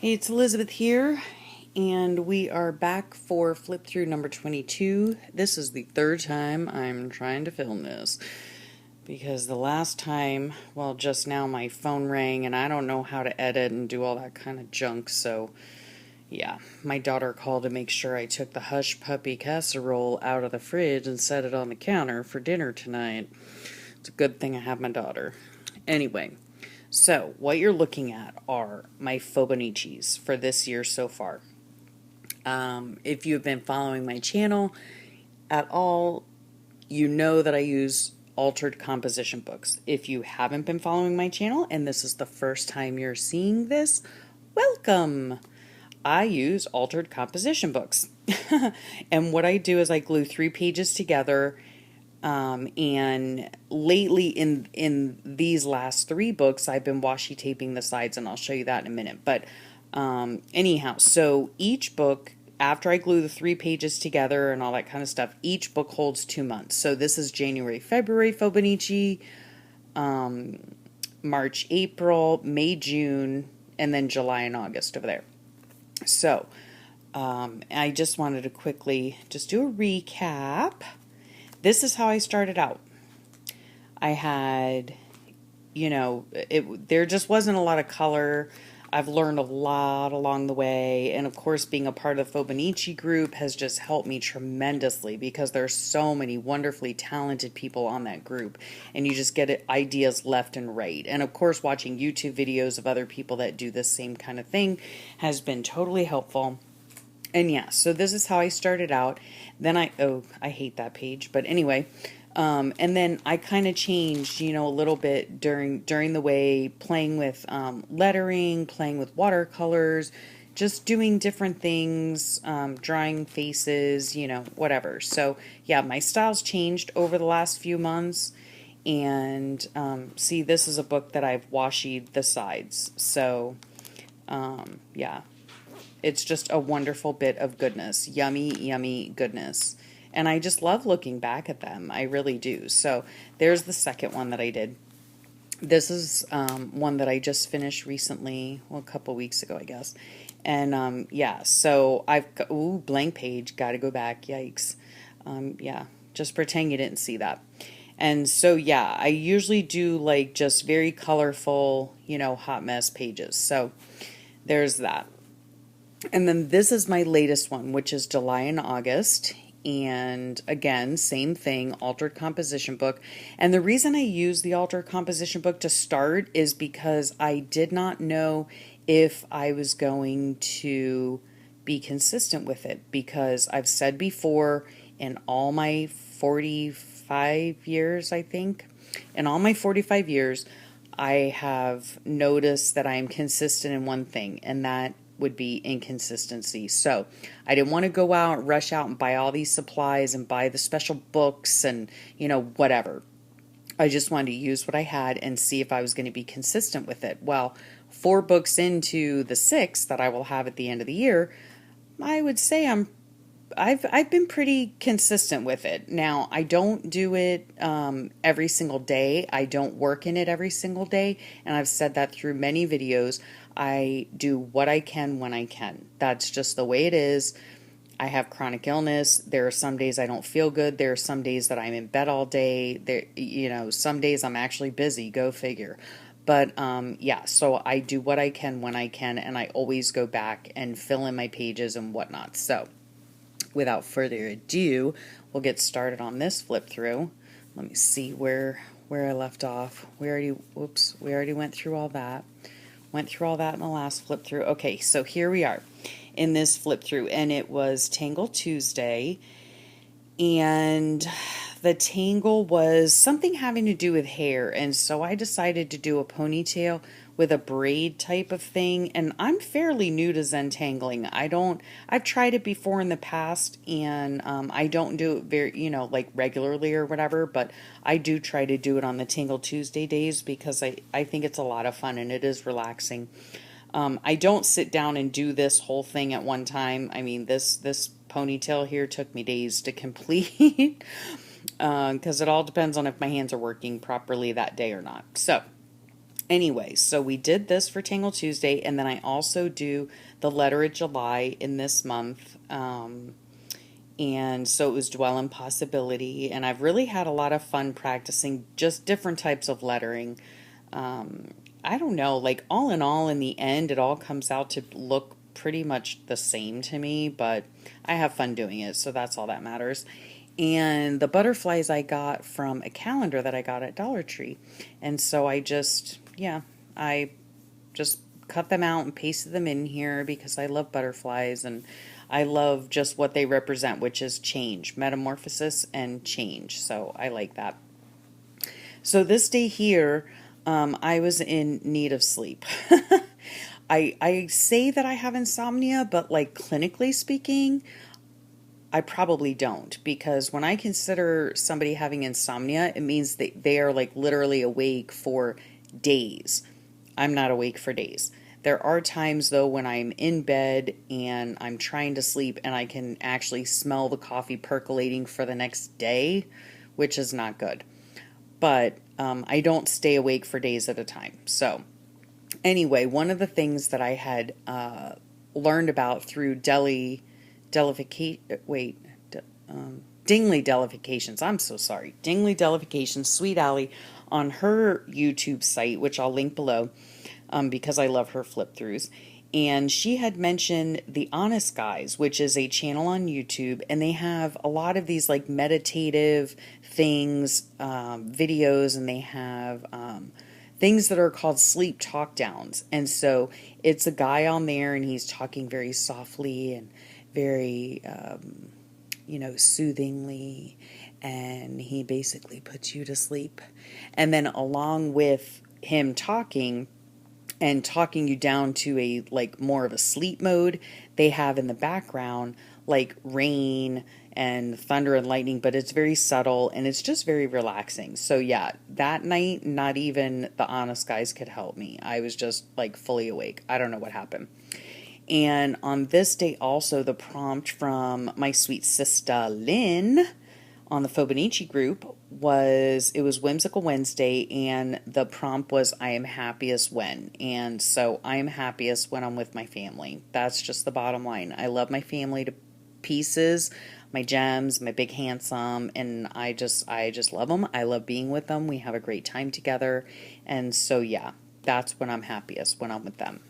Hey, it's Elizabeth here, and we are back for flip through number 22. This is the third time I'm trying to film this because the last time, well, just now my phone rang and I don't know how to edit and do all that kind of junk, so yeah, my daughter called to make sure I took the Hush Puppy casserole out of the fridge and set it on the counter for dinner tonight. It's a good thing I have my daughter. Anyway. So, what you're looking at are my Fibonacci's for this year so far. If you've been following my channel at all, you know that I use altered composition books. If you haven't been following my channel and this is the first time you're seeing this, welcome! I use altered composition books. And what I do is I glue 3 pages together. And lately in these last 3 books, I've been washi taping the sides, and I'll show you that in a minute. But anyhow, so each book, after I glue the 3 pages together and all that kind of stuff, each book holds 2 months. So this is January, February Fibonacci, March, April, May, June, and then July and August over there. So I just wanted to quickly just do a recap. This is how I started out. I had, there just wasn't a lot of color. I've learned a lot along the way. And of course, being a part of the Fibonacci group has just helped me tremendously because there's so many wonderfully talented people on that group. And you just get ideas left and right. And of course, watching YouTube videos of other people that do the same kind of thing has been totally helpful. And yeah, so this is how I started out. Then I hate that page, but anyway, and then I kind of changed, a little bit during the way, playing with lettering, playing with watercolors, just doing different things, drawing faces, whatever. So yeah, my style's changed over the last few months. And see, this is a book that I've washied the sides. So yeah. It's just a wonderful bit of goodness. Yummy, yummy goodness. And I just love looking back at them. I really do. So there's the second one that I did. This is one that I just finished recently, well, a couple weeks ago, I guess. And yeah, so I've got, blank page, got to go back. Yikes. Yeah, just pretend you didn't see that. And so, yeah, I usually do like just very colorful, hot mess pages. So there's that. And then this is my latest one, which is July and August. And again, same thing, altered composition book. And the reason I use the altered composition book to start is because I did not know if I was going to be consistent with it. Because I've said before, in all my 45 years, I think, in all my 45 years, I have noticed that I am consistent in one thing, and that would be inconsistency. So I didn't want to go out, rush out and buy all these supplies and buy the special books and, whatever. I just wanted to use what I had and see if I was going to be consistent with it. Well, 4 books into the 6 that I will have at the end of the year, I would say I've been pretty consistent with it. Now, I don't do it every single day. I don't work in it every single day, and I've said that through many videos. I do what I can when I can. That's just the way it is. I have chronic illness. There are some days I don't feel good. There are some days that I'm in bed all day. There, some days I'm actually busy. Go figure. But yeah, so I do what I can when I can, and I always go back and fill in my pages and whatnot. So without further ado, we'll get started on this flip through. Let me see where I left off. We already went through all that. Went through all that in the last flip through. Okay, so here we are in this flip through, and it was Tangle Tuesday, and the tangle was something having to do with hair, and so I decided to do a ponytail with a braid type of thing. And I'm fairly new to Zentangling. I've tried it before in the past, and I don't do it very, like regularly or whatever, but I do try to do it on the Tangle Tuesday days because I think it's a lot of fun and it is relaxing. I don't sit down and do this whole thing at one time. I mean, this ponytail here took me days to complete because it all depends on if my hands are working properly that day or not. So Anyway, so we did this for Tangle Tuesday, and then I also do the letter of July in this month. And so it was Dwell in Possibility, and I've really had a lot of fun practicing just different types of lettering. I don't know, like all in all, in the end, it all comes out to look pretty much the same to me, but I have fun doing it, so that's all that matters. And the butterflies I got from a calendar that I got at Dollar Tree. And so I just cut them out and pasted them in here because I love butterflies and I love just what they represent, which is change, metamorphosis and change. So I like that. So this day here, I was in need of sleep. I say that I have insomnia, but like clinically speaking, I probably don't, because when I consider somebody having insomnia, it means that they are like literally awake for days. I'm not awake for days. There are times though when I'm in bed and I'm trying to sleep and I can actually smell the coffee percolating for the next day, which is not good. But I don't stay awake for days at a time. So anyway, one of the things that I had learned about through Dingley Delifications. I'm so sorry. Dingley Delifications, Sweet Allie, on her YouTube site, which I'll link below, because I love her flip throughs. And she had mentioned The Honest Guys, which is a channel on YouTube, and they have a lot of these like meditative things, videos, and they have things that are called sleep talk downs. And so it's a guy on there, and he's talking very softly and very soothingly, and he basically puts you to sleep. And then along with him talking and talking you down to a like more of a sleep mode, they have in the background like rain and thunder and lightning, but it's very subtle and it's just very relaxing. So yeah, that night, not even The Honest Guys could help me. I was just like fully awake. I don't know what happened. And on this day also, the prompt from my sweet sister Lynn on the Fobonichi group was Whimsical Wednesday, and the prompt was I am happiest when. And so I am happiest when I'm with my family. That's just the bottom line. I love my family to pieces, my gems, my big handsome, and I just love them. I love being with them. We have a great time together. And so yeah, that's when I'm happiest, when I'm with them.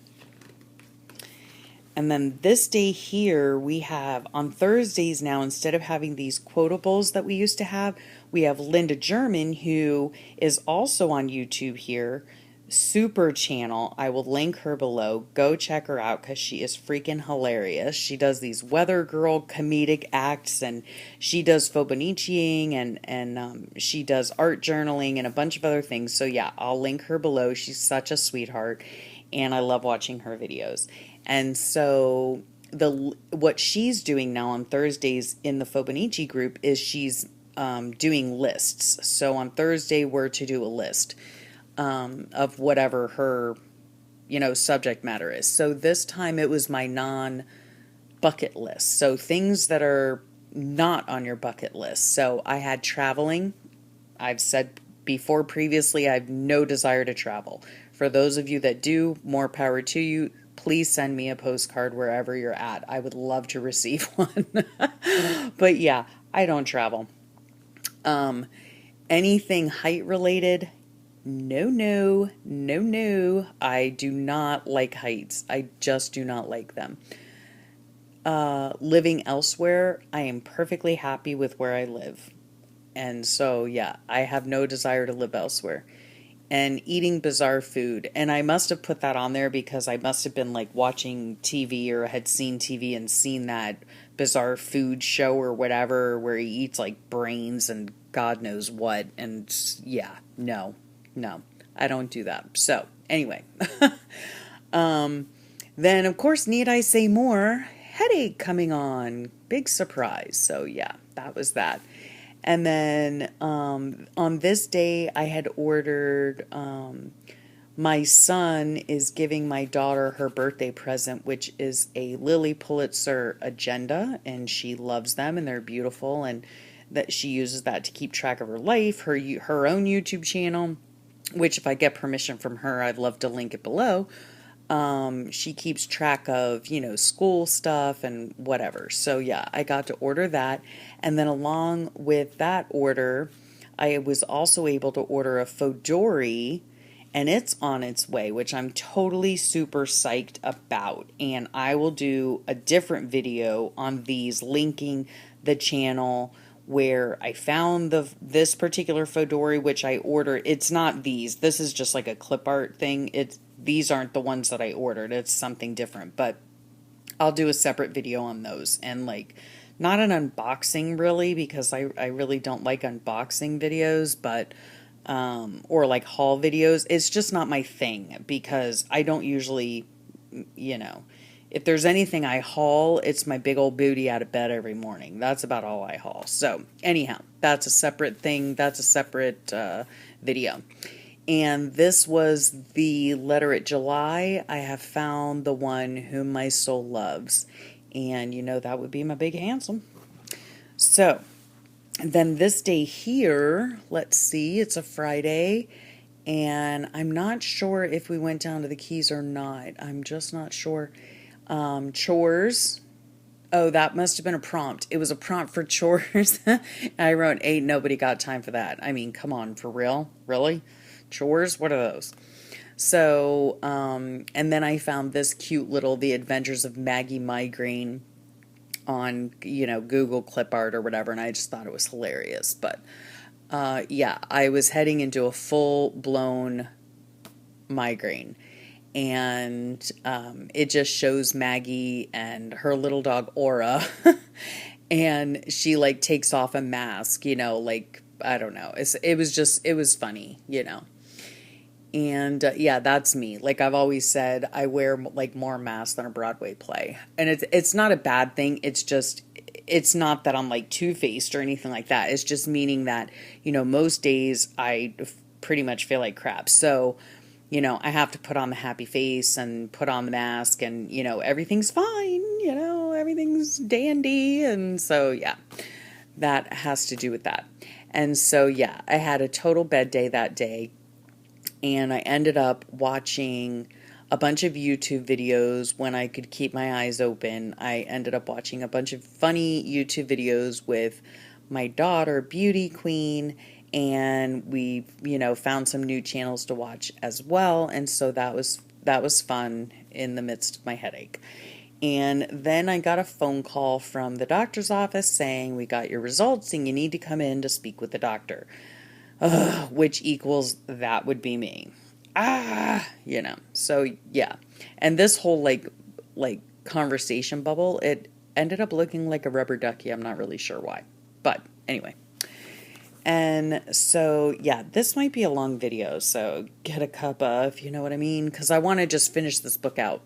And then this day here, we have on Thursdays now, instead of having these quotables that we used to have, we have Linda German, who is also on YouTube here. Super channel. I will link her below. Go check her out because she is freaking hilarious. She does these weather girl comedic acts, and she does Fobonichiing, and she does art journaling and a bunch of other things. So yeah, I'll link her below. She's such a sweetheart, and I love watching her videos. And so what she's doing now on Thursdays in the Fobonichi group is she's doing lists. So on Thursday we're to do a list of whatever her subject matter is. So this time it was my non-bucket list. So things that are not on your bucket list. So I had traveling. I've said before previously I have no desire to travel. For those of you that do, more power to you. Please send me a postcard wherever you're at. I would love to receive one. But yeah, I don't travel. Anything height related? No. I do not like heights. I just do not like them. Living elsewhere, I am perfectly happy with where I live. And so yeah, I have no desire to live elsewhere. And eating bizarre food. And I must have put that on there because I must have been like watching TV or had seen TV and seen that bizarre food show or whatever where he eats like brains and God knows what. And yeah, no, I don't do that. So anyway, then of course, need I say more? Headache coming on. Big surprise. So yeah, that was that. And then on this day, I had ordered, my son is giving my daughter her birthday present, which is a Lily Pulitzer agenda, and she loves them, and they're beautiful, and that she uses that to keep track of her life, her own YouTube channel. which if I get permission from her, I'd love to link it below. She keeps track of, school stuff and whatever. So yeah, I got to order that. And then along with that order, I was also able to order a Fodori, and it's on its way, which I'm totally super psyched about. And I will do a different video on these, linking the channel where I found this particular Fodori, which I ordered. It's not these. This is just like a clip art thing. These aren't the ones that I ordered. It's something different, but I'll do a separate video on those, and like not an unboxing really, because I really don't like unboxing videos, but or like haul videos. It's just not my thing, because I don't usually, if there's anything I haul, it's my big old booty out of bed every morning. That's about all I haul. So anyhow, that's a separate thing. That's a separate video. And this was the letter at July. I have found the one whom my soul loves. And that would be my big handsome. So then this day here, let's see, it's a Friday. And I'm not sure if we went down to the Keys or not. I'm just not sure. Chores. Oh, that must have been a prompt. It was a prompt for chores. I wrote, ain't nobody got time for that. I mean, come on, for real? Really? Chores? What are those? So, and then I found this cute little The Adventures of Maggie Migraine on, Google clip art or whatever, and I just thought it was hilarious. But, yeah, I was heading into a full-blown migraine. And it just shows Maggie and her little dog Aura, and she like takes off a mask, like, I don't know. It was funny, And yeah, that's me. Like I've always said, I wear like more masks than a Broadway play, and it's not a bad thing. It's not that I'm like two-faced or anything like that. It's just meaning that most days I pretty much feel like crap. So I have to put on the happy face and put on the mask, and, everything's fine, everything's dandy. And so, yeah, that has to do with that. And so, yeah, I had a total bed day that day, and I ended up watching a bunch of YouTube videos when I could keep my eyes open. I ended up watching a bunch of funny YouTube videos with my daughter, Beauty Queen, and we, found some new channels to watch as well. And so that was fun in the midst of my headache. And then I got a phone call from the doctor's office saying, we got your results and you need to come in to speak with the doctor. Which equals that would be me. So yeah. And this whole like conversation bubble, it ended up looking like a rubber ducky. I'm not really sure why. But anyway. And so, yeah, this might be a long video, so get a cuppa, if you know what I mean, because I want to just finish this book out,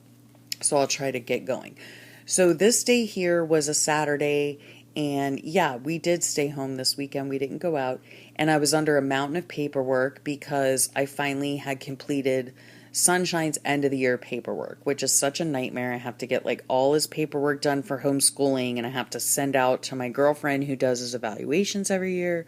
so I'll try to get going. So this day here was a Saturday, and yeah, we did stay home this weekend. We didn't go out, and I was under a mountain of paperwork because I finally had completed Sunshine's end of the year paperwork, which is such a nightmare. I have to get like all his paperwork done for homeschooling, and I have to send out to my girlfriend who does his evaluations every year.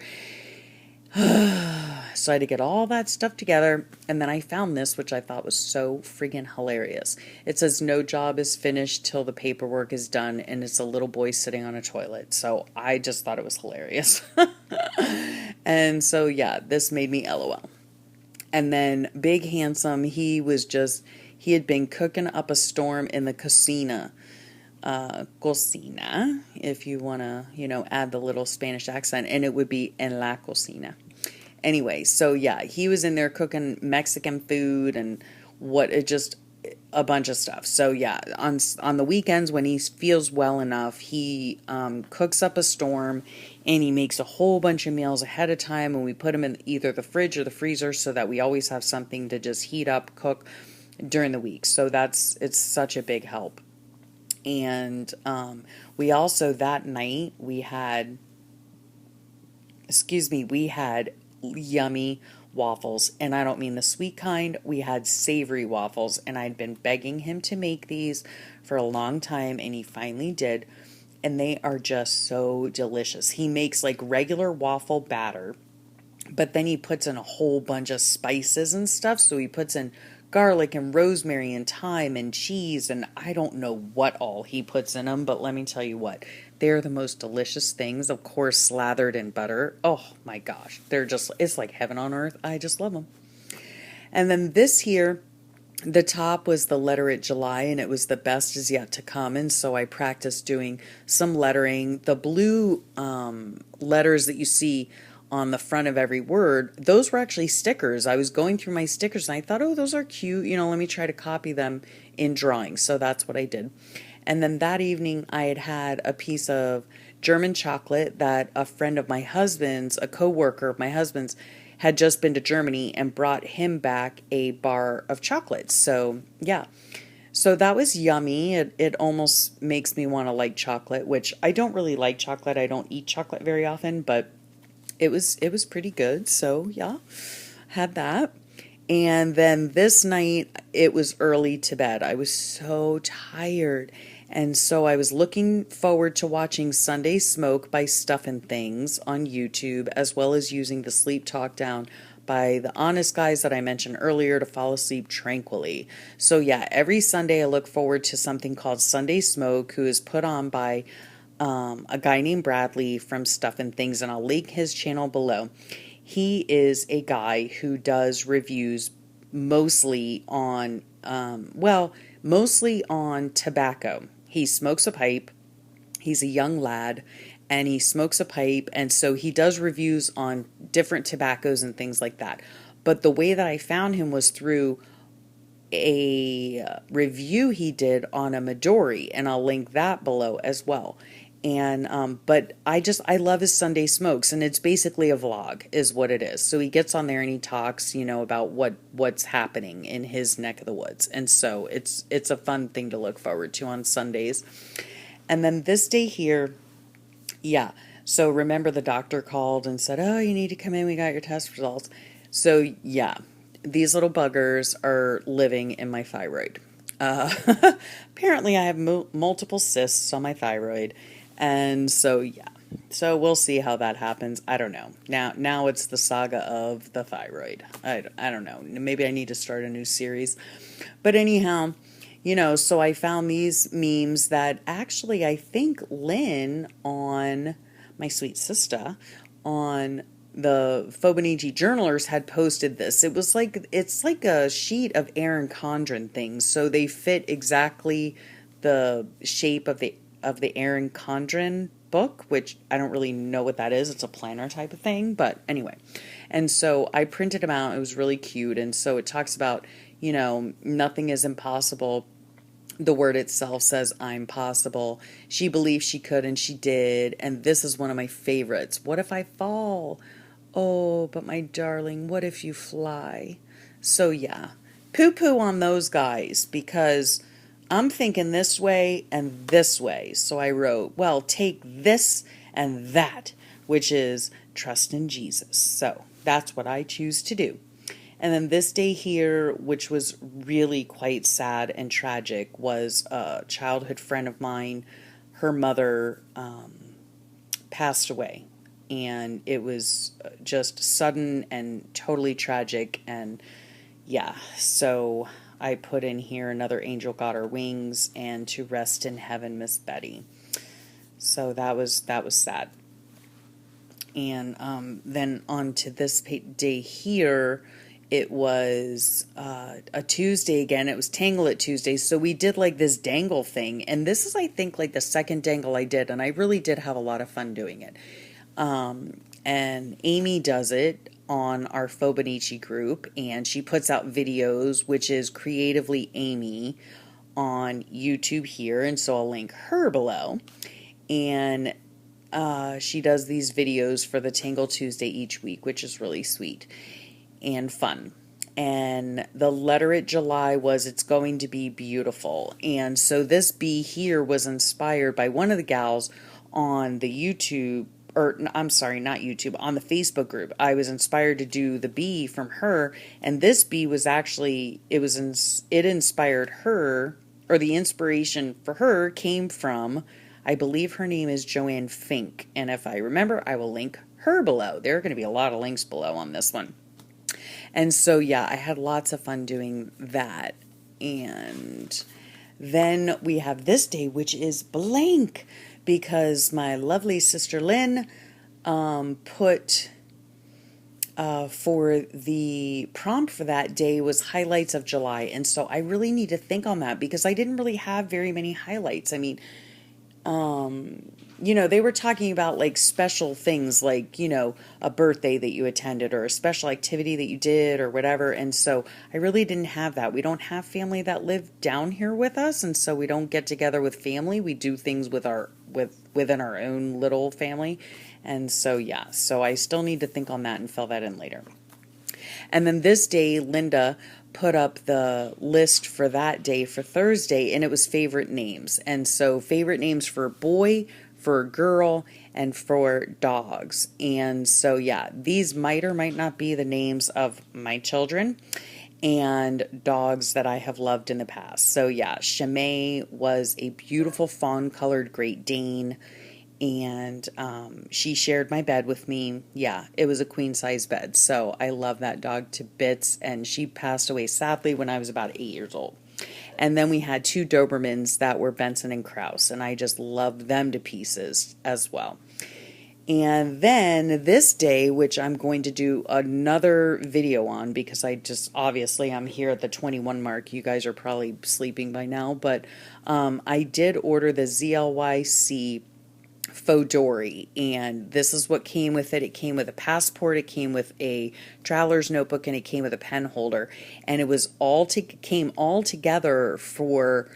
So I had to get all that stuff together, and then I found this, which I thought was so freaking hilarious. It says no job is finished till the paperwork is done, and it's a little boy sitting on a toilet. So I just thought it was hilarious. And so yeah, this made me LOL. And then Big Handsome, he had been cooking up a storm in the cocina, if you want to, add the little Spanish accent, and it would be en la cocina. Anyway, so yeah, he was in there cooking Mexican food and just a bunch of stuff. So yeah, on the weekends when he feels well enough, he cooks up a storm, and he makes a whole bunch of meals ahead of time, and we put them in either the fridge or the freezer so that we always have something to just heat up, cook during the week. So it's such a big help. And we also, that night, we had yummy waffles. And I don't mean the sweet kind. We had savory waffles. And I'd been begging him to make these for a long time, and he finally did. And they are just so delicious. He makes like regular waffle batter, but then he puts in a whole bunch of spices and stuff. So he puts in garlic and rosemary and thyme and cheese, and I don't know what all he puts in them, but let me tell you what, they're the most delicious things, of course, slathered in butter. Oh my gosh, they're just, it's like heaven on earth. I just love them. And then this here, the top was the letter July, and it was the best is yet to come. And so I practiced doing some lettering. The blue letters that you see on the front of every word, those were actually stickers. I was going through my stickers and I thought, oh, those are cute. Let me try to copy them in drawing. So that's what I did. And then that evening I had a piece of German chocolate that a friend of my husband's, a co-worker of my husband's, had just been to Germany and brought him back a bar of chocolate. So yeah, so that was yummy. It almost makes me want to like chocolate, which I don't really like chocolate. I don't eat chocolate very often, but it was pretty good. So yeah, had that. And then this night it was early to bed. I was so tired. And so I was looking forward to watching Sunday Smoke by Stuff and Things on YouTube, as well as using the Sleep Talk Down by the honest guys that I mentioned earlier to fall asleep tranquilly. So yeah, every Sunday I look forward to something called Sunday Smoke, who is put on by a guy named Bradley from Stuff and Things, and I'll link his channel below. He is a guy who does reviews mostly on, mostly on tobacco. He smokes a pipe. He's a young lad and he smokes a pipe. And so he does reviews on different tobaccos and things like that. But the way that I found him was through a review he did on a Midori, and I'll link that below as well. And but I love his Sunday Smokes, and it's basically a vlog is what it is. So he gets on there and he talks, about what's happening in his neck of the woods. And so it's a fun thing to look forward to on Sundays. And then this day here, yeah. So remember the doctor called and said, "Oh, you need to come in. We got your test results." So yeah, these little buggers are living in my thyroid. Apparently I have multiple cysts on my thyroid. And so, yeah, so we'll see how that happens. I don't know. Now it's the saga of the thyroid. I don't know. Maybe I need to start a new series. But anyhow, so I found these memes that actually I think Lynn, on my sweet sister, on the Fobonichi Journalers, had posted this. It's like a sheet of Erin Condren things. So they fit exactly the shape of the Erin Condren book, which I don't really know what that is. It's a planner type of thing, but anyway. And so I printed them out. It was really cute. And so it talks about, nothing is impossible. The word itself says, I'm possible. She believed she could and she did. And this is one of my favorites. What if I fall? Oh, but my darling, what if you fly? So yeah, poo-poo on those guys, because I'm thinking this way and this way. So I wrote, well, take this and that, which is trust in Jesus. So that's what I choose to do. And then this day here, which was really quite sad and tragic, was a childhood friend of mine. Her mother passed away. And it was just sudden and totally tragic. And yeah, so I put in here another angel got her wings and to rest in heaven, Miss Betty. So that was sad. And then on to this day here, it was a Tuesday again. It was Tangle It Tuesday. So we did like this dangle thing. And this is, I think, like the second dangle I did. And I really did have a lot of fun doing it. And Amy does it on our Fobonichi group, and she puts out videos, which is Creatively Amy on YouTube here, and so I'll link her below. And she does these videos for the Tangle Tuesday each week, which is really sweet and fun. And the letter at July was, it's going to be beautiful. And so this bee here was inspired by one of the gals on the YouTube, or I'm sorry, not YouTube, on the Facebook group. I was inspired to do the bee from her, and this bee was actually, it inspired her, or the inspiration for her came from, I believe her name is Joanne Fink, and if I remember, I will link her below. There are going to be a lot of links below on this one. And so, yeah, I had lots of fun doing that. And then we have this day, which is blank, because my lovely sister Lynn put for the prompt for that day was highlights of July. And so I really need to think on that because I didn't really have very many highlights. I mean, they were talking about like special things like, a birthday that you attended or a special activity that you did or whatever. And so I really didn't have that. We don't have family that live down here with us. And so we don't get together with family. We do things within our own little family. And so, yeah, so I still need to think on that and fill that in later. And then this day, Linda put up the list for that day for Thursday, and it was favorite names. And so favorite names for a boy, for a girl, and for dogs. And so, yeah, these might or might not be the names of my children and dogs that I have loved in the past. So, yeah, Shimei was a beautiful fawn-colored Great Dane. And she shared my bed with me. Yeah, it was a queen-size bed. So I love that dog to bits. And she passed away sadly when I was about 8 years old. And then we had 2 Dobermans that were Benson and Krause. And I just loved them to pieces as well. And then this day, which I'm going to do another video on because obviously I'm here at the 21 mark. You guys are probably sleeping by now. But I did order the ZLYC faux dory, and this is what came with it. It came with a passport, it came with a traveler's notebook, and it came with a pen holder, and it was came all together for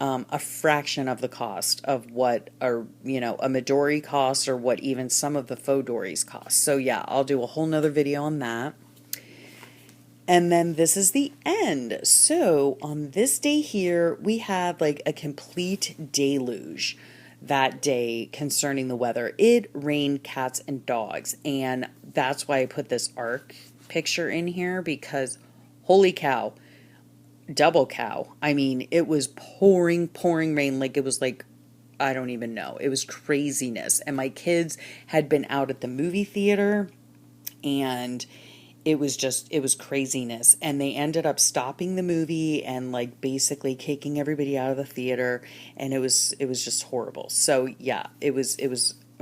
a fraction of the cost of what a Midori costs, or what even some of the faux dories cost. So yeah, I'll do a whole nother video on that. And then this is the end. So on this day here, we had like a complete deluge that day concerning the weather. It rained cats and dogs, and that's why I put this arc picture in here, because holy cow, double cow. I mean, it was pouring rain. Like it was like, I don't even know. It was craziness. And my kids had been out at the movie theater, and it was craziness. And they ended up stopping the movie and like basically kicking everybody out of the theater. And it was just horrible. So yeah, it was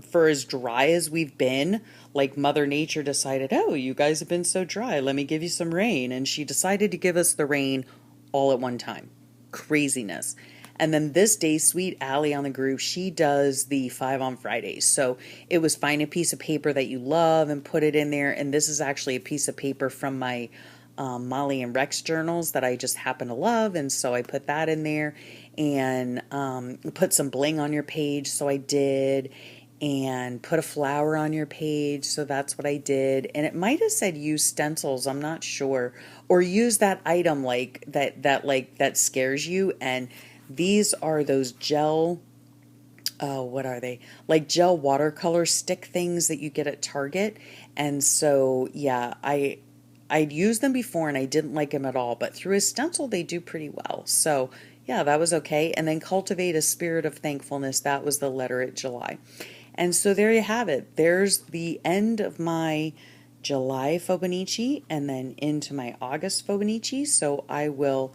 for as dry as we've been, like Mother Nature decided, oh, you guys have been so dry, let me give you some rain. And she decided to give us the rain all at one time. Craziness. And then this day, Sweet Allie on the group, she does the 5 on Fridays. So it was find a piece of paper that you love and put it in there. And this is actually a piece of paper from my Molly and Rex journals that I just happen to love. And so I put that in there, and put some bling on your page. So I did. And put a flower on your page. So that's what I did. And it might have said use stencils, I'm not sure. Or use that item like that scares you. And these are those gel, what are they? Like gel watercolor stick things that you get at Target. And so, yeah, I'd used them before and I didn't like them at all. But through a stencil, they do pretty well. So, yeah, that was okay. And then cultivate a spirit of thankfulness. That was the letter at July. And so there you have it. There's the end of my July Fobonichi and then into my August Fobonichi. So I will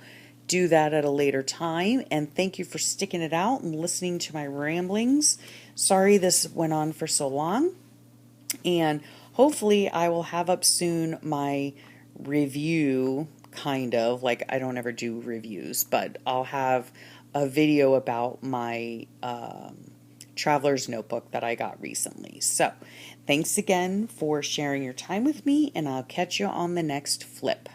do that at a later time. And thank you for sticking it out and listening to my ramblings. Sorry this went on for so long. And hopefully I will have up soon my review, kind of. Like, I don't ever do reviews, but I'll have a video about my traveler's notebook that I got recently. So thanks again for sharing your time with me, and I'll catch you on the next flip.